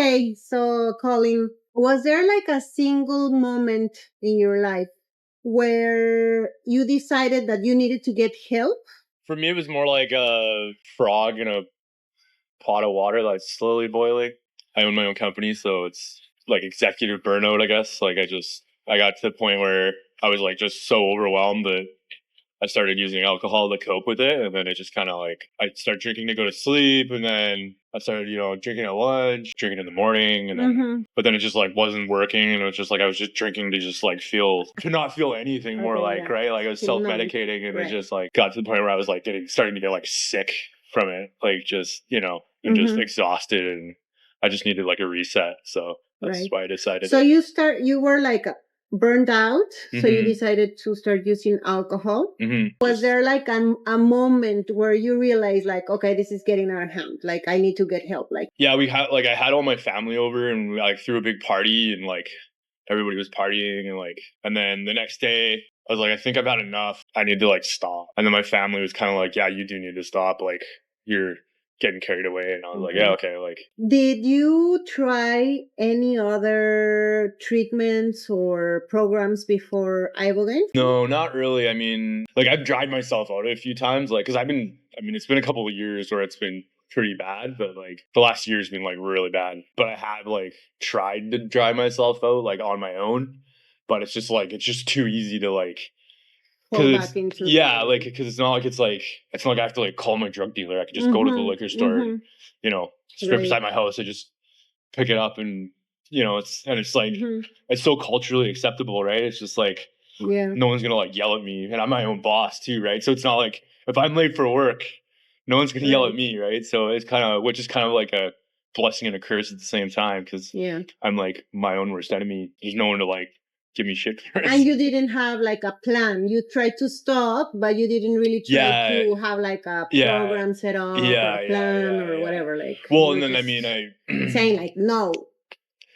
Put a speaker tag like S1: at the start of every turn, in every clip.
S1: Okay, so Colin, was there like a single moment in your life where you decided that you needed to get help?
S2: For me, it was more like a frog in a pot of water that's slowly boiling. I own my own company, so it's like executive burnout, I guess. I got to the point where I was like just so overwhelmed that I started using alcohol to cope with it. And then it just kind of like, I started drinking to go to sleep. And then I started, drinking at lunch, drinking in the morning. And then, but then it just like wasn't working. And it was just like, I was just drinking to just like to not feel anything more
S1: Okay,
S2: like,
S1: yeah.
S2: right? Like I was
S1: Feel numb.
S2: self-medicating and it
S1: Right.
S2: just like got to the point where I was like starting to get like sick from it. Like just, and just exhausted. And I just needed like a reset. So that's
S1: Right.
S2: why I decided.
S1: So you were like burned out, so you decided to start using alcohol. Was there like a moment where you realized like, okay, this is getting out of hand, like I need to get help? Like,
S2: yeah, I had all my family over and we like threw a big party and like everybody was partying and then the next day I was like, I think I've had enough. I need to like stop. And then my family was kind of like, yeah, you do need to stop. Like you're getting carried away. And I was like, yeah, okay. Like,
S1: did you try any other treatments or programs before Ibogaine?
S2: no, not really. I mean, like I've dried myself out a few times, like, cause it's been a couple of years where it's been pretty bad, but like the last year's been like really bad. But I have like tried to dry myself out like on my own, but it's just too easy to like,
S1: Pull back into
S2: like, cause it's not like I have to like call my drug dealer. I can just go to the liquor store, and, just right beside my house. I just pick it up and, it's like, it's so culturally acceptable, right? It's just like, no one's gonna like yell at me, and I'm my own boss too, right? So it's not like if I'm late for work, no one's gonna yell at me, right? So it's which is kind of like a blessing and a curse at the same time, because I'm like my own worst enemy. There's no one to like give me shit for it.
S1: And you didn't have like a plan. You tried to stop, but you didn't really try to have like a program set up or a plan or whatever. Like,
S2: well, and then I mean,
S1: saying like no.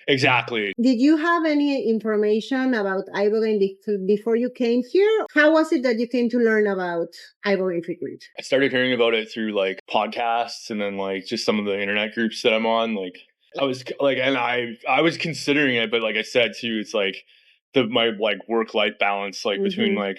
S2: Exactly.
S1: Did you have any information about Ibogaine before you came here? How was it that you came to learn about Ibogaine treatment?
S2: I started hearing about it through like podcasts and then like just some of the internet groups that I'm on. Like I was like, and I was considering it, but like I said too, it's like my like work-life balance, like between like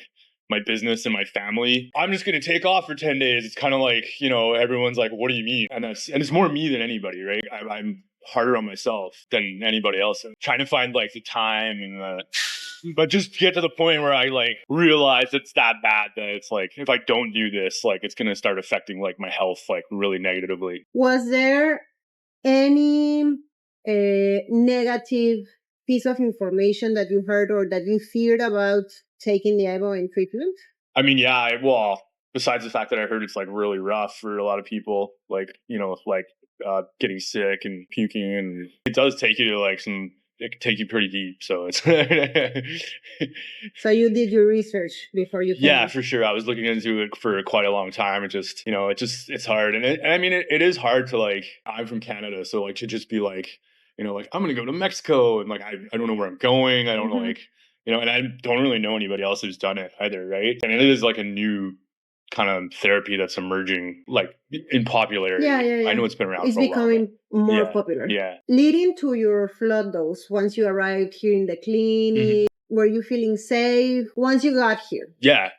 S2: my business and my family. I'm just going to take off for 10 days. It's kind of like, everyone's like, what do you mean? And it's more me than anybody, right? I'm harder on myself than anybody else. I'm trying to find like the time and but just get to the point where I like realize it's that bad that it's like, if I don't do this, like it's going to start affecting like my health, like really negatively.
S1: Was there any negative piece of information that you heard or that you feared about taking the Ibogaine treatment?
S2: I mean, yeah, well, besides the fact that I heard it's like really rough for a lot of people, like, getting sick and puking, and it does take you to like it can take you pretty deep. So it's
S1: so you did your research before you came?
S2: Yeah, for sure. I was looking into it for quite a long time. It just, it's hard. And I mean, it is hard to like, I'm from Canada. So like to just be like, like I'm going to go to Mexico and like, I don't know where I'm going. I don't know, like, and I don't really know anybody else who's done it either. Right. And it is like a new kind of therapy that's emerging like in popularity. Yeah. I know it's been around for a while. It's becoming
S1: more popular.
S2: Yeah.
S1: Leading to your flood dose, once you arrived here in the clinic, were you feeling safe once you got here?
S2: Yeah.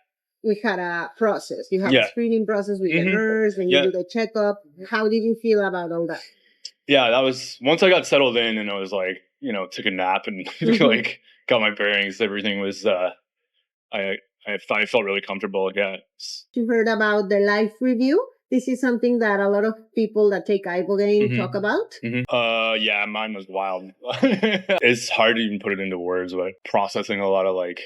S1: We had a process. You have a screening process with the nurse, then you do the checkup. How did you feel about all that?
S2: Yeah, that was once I got settled in and I was like, took a nap and like got my bearings. Everything was, I felt really comfortable. Yeah.
S1: You heard about the life review? This is something that a lot of people that take Ibogaine talk about.
S2: Yeah, mine was wild. It's hard to even put it into words, but processing a lot of like,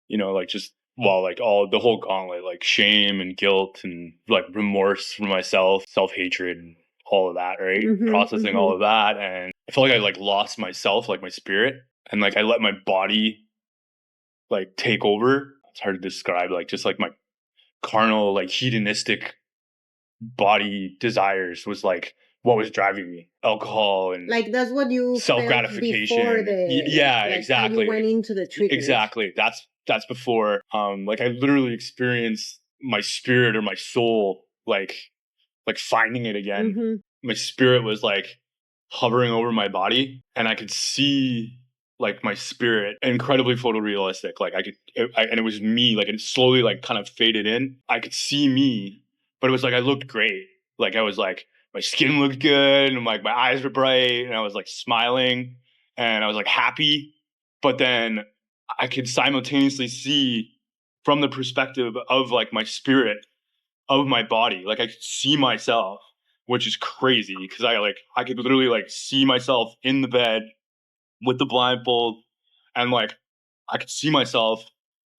S2: like just, like all the whole gauntlet, like shame and guilt and like remorse for myself, self-hatred, and all of that, right? Processing all of that. And I felt like I like lost myself, like my spirit, and like I let my body like take over. It's hard to describe, like just like my carnal, like hedonistic body desires was like what was driving me. Alcohol and
S1: like that's what you
S2: self-gratification. Exactly.
S1: How you went into the treatment.
S2: Exactly. That's before. Like I literally experienced my spirit or my soul like finding it again. My spirit was like hovering over my body, and I could see like my spirit, incredibly photorealistic. Like and it was me. Like it slowly like kind of faded in. I could see me, but it was like I looked great. Like I was like my skin looked good, and like my eyes were bright, and I was like smiling, and I was like happy. But then I could simultaneously see from the perspective of like my spirit of my body. Like I could see myself, which is crazy because I could literally like see myself in the bed with the blindfold, and like I could see myself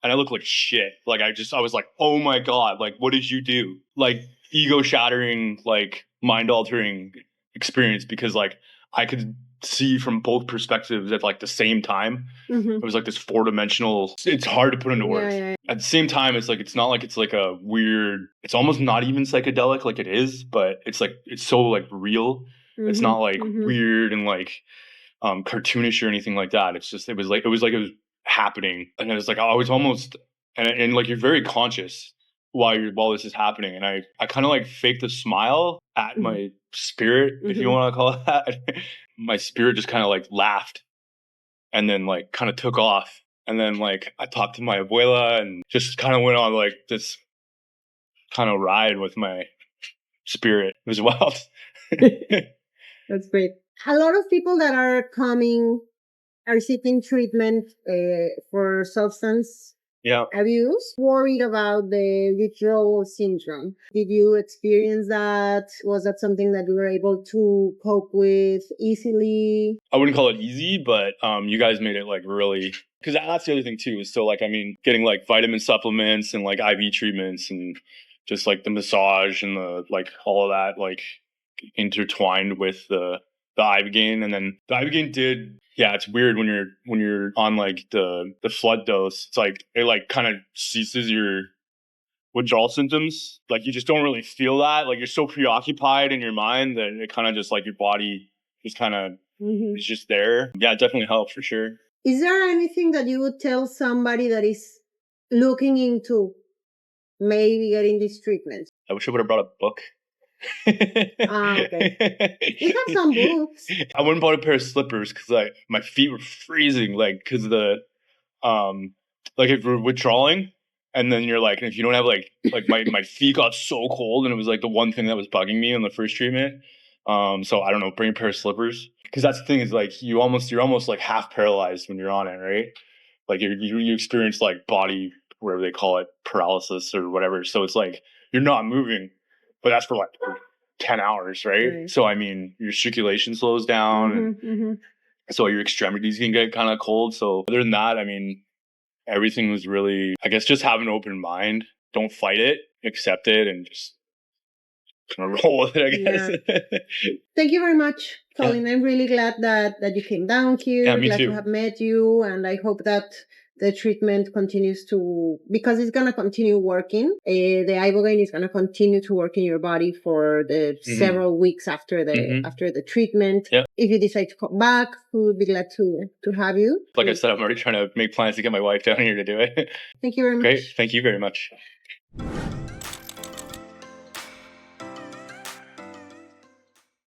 S2: and I look like shit. Like I was like, oh my God, like what did you do? Like ego-shattering, like mind-altering experience, because like I could see from both perspectives at like the same time. It was like this 4-dimensional, it's hard to put into words. At the same time, it's like, it's not like it's like a weird, it's almost not even psychedelic like it is, but it's like, it's so like real. It's not like weird and like cartoonish or anything like that. It's just, it was like it was happening. And it was like, I was almost, and like you're very conscious while this is happening. And I kind of like faked a smile at my spirit, if you want to call it that. My spirit just kind of like laughed and then like kind of took off. And then like I talked to my abuela and just kind of went on like this kind of ride with my spirit. It was wild.
S1: That's great. A lot of people that are seeking treatment for substance abuse, worried about the withdrawal syndrome. Did you experience that? Was that something that you were able to cope with easily?
S2: I wouldn't call it easy, but you guys made it like really, because that's the other thing too. Is so like, I mean, getting like vitamin supplements and like IV treatments and just like the massage and the like all of that like intertwined with the Ibogaine. And then the Ibogaine it's weird when you're on like the flood dose. It's like it like kind of ceases your withdrawal symptoms. Like you just don't really feel that. Like you're so preoccupied in your mind that it kind of just like your body just kind of is just there. Yeah, it definitely helps for sure.
S1: Is there anything that you would tell somebody that is looking into maybe getting this treatment?
S2: I wish I would have brought a book.
S1: Okay. We have some books.
S2: I wouldn't bought a pair of slippers because like my feet were freezing, like because the like if you're withdrawing and then you're like, if you don't have like my feet got so cold, and it was like the one thing that was bugging me in the first treatment. So I don't know, bring a pair of slippers, because that's the thing is like you're almost like half paralyzed when you're on it, right? Like you experience like body, whatever they call it, paralysis or whatever. So it's like you're not moving, but that's for like 10 hours, right? So I mean, your circulation slows down, and so your extremities can get kind of cold. So other than that, I mean, everything was really, I guess, just have an open mind. Don't fight it, accept it, and just kind of roll with it, I guess.
S1: Yeah. Thank you very much, Colin. I'm really glad that you came down here.
S2: Yeah, me
S1: glad
S2: too.
S1: to have met you, and I hope that the treatment continues to, because it's going to continue working. The Ibogaine is going to continue to work in your body for the several weeks after the treatment.
S2: Yep.
S1: If you decide to come back, we would be glad to have you.
S2: Like I said, I'm already trying to make plans to get my wife down here to do it.
S1: Thank you very much.
S2: Great. Thank you very much.